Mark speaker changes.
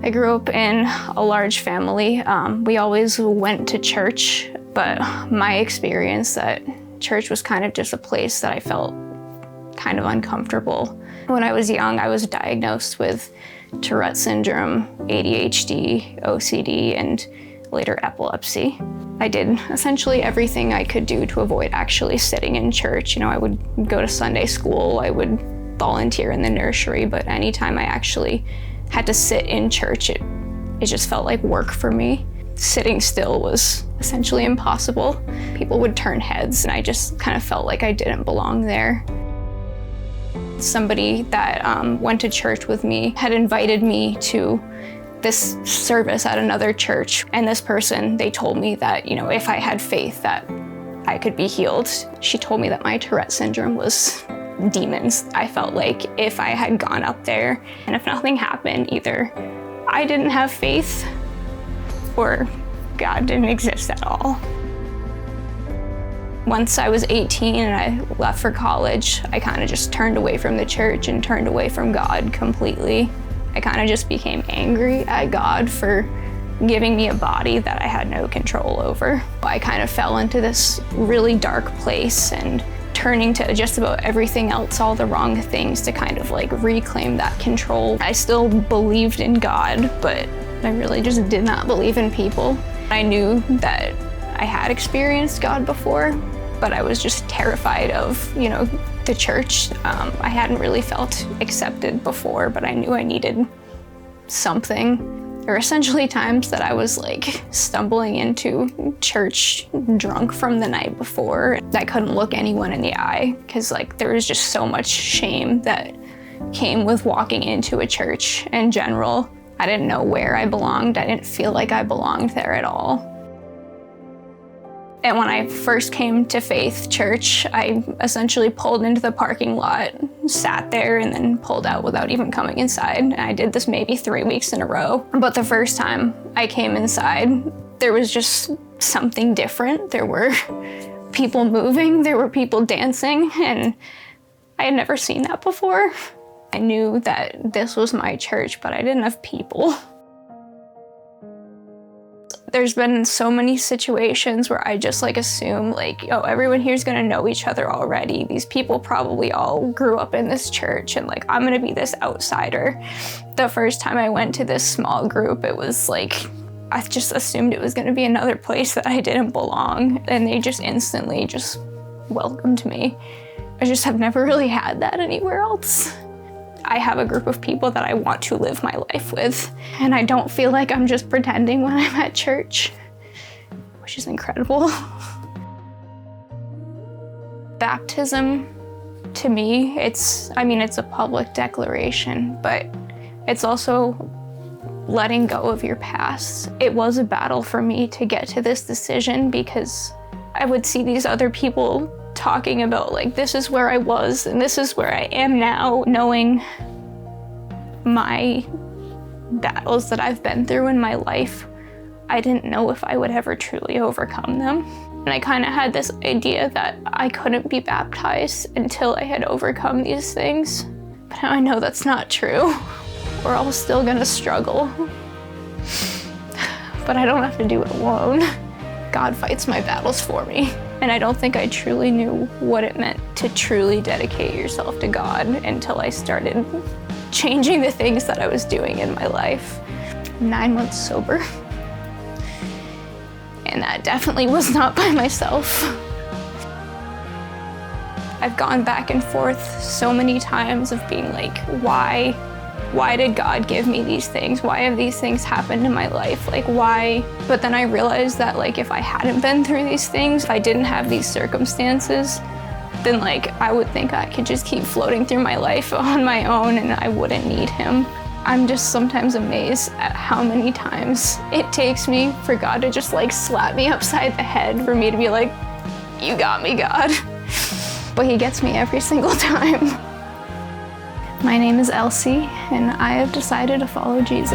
Speaker 1: I grew up in a large family. We always went to church, but my experience that church was kind of just a place that I felt kind of uncomfortable. When I was young, I was diagnosed with Tourette syndrome, ADHD, OCD, and later epilepsy. I did essentially everything I could do to avoid actually sitting in church. I would go to Sunday school, I would volunteer in the nursery, but anytime I actually had to sit in church, it just felt like work for me. Sitting still was essentially impossible. People would turn heads, and I just kind of felt like I didn't belong there. Somebody that went to church with me had invited me to this service at another church, and this person, they told me that, if I had faith that I could be healed. She told me that my Tourette syndrome was demons. I felt like if I had gone up there and if nothing happened, either I didn't have faith or God didn't exist at all. Once I was 18 and I left for college, I kind of just turned away from the church and turned away from God completely. I kind of just became angry at God for giving me a body that I had no control over. I kind of fell into this really dark place and turning to just about everything else, all the wrong things, to kind of like reclaim that control. I still believed in God, but I really just did not believe in people. I knew that I had experienced God before, but I was just terrified of, the church. I hadn't really felt accepted before, but I knew I needed something. There were essentially times that I was like stumbling into church drunk from the night before. I couldn't look anyone in the eye because there was just so much shame that came with walking into a church in general. I didn't know where I belonged. I didn't feel like I belonged there at all. And when I first came to Faith Church, I essentially pulled into the parking lot, sat there, and then pulled out without even coming inside. And I did this maybe 3 weeks in a row. But the first time I came inside, there was just something different. There were people moving, there were people dancing, and I had never seen that before. I knew that this was my church, but I didn't have people. There's been so many situations where I just assume everyone here's gonna know each other already. These people probably all grew up in this church, and I'm gonna be this outsider. The first time I went to this small group, it was I just assumed it was gonna be another place that I didn't belong, and they just instantly just welcomed me. I just have never really had that anywhere else. I have a group of people that I want to live my life with, and I don't feel like I'm just pretending when I'm at church, which is incredible. Baptism, to me, it's a public declaration, but it's also letting go of your past. It was a battle for me to get to this decision because I would see these other people talking about this is where I was and this is where I am now, knowing my battles that I've been through in my life. I didn't know if I would ever truly overcome them. And I kind of had this idea that I couldn't be baptized until I had overcome these things. But now I know that's not true. We're all still gonna struggle. But I don't have to do it alone. God fights my battles for me. And I don't think I truly knew what it meant to truly dedicate yourself to God until I started changing the things that I was doing in my life. 9 months sober. And that definitely was not by myself. I've gone back and forth so many times of being why did God give me these things? Why have these things happened in my life? Why? But then I realized that if I hadn't been through these things, if I didn't have these circumstances, then I would think I could just keep floating through my life on my own and I wouldn't need him. I'm just sometimes amazed at how many times it takes me for God to just slap me upside the head, for me to be you got me, God. But he gets me every single time. My name is Elsie, and I have decided to follow Jesus.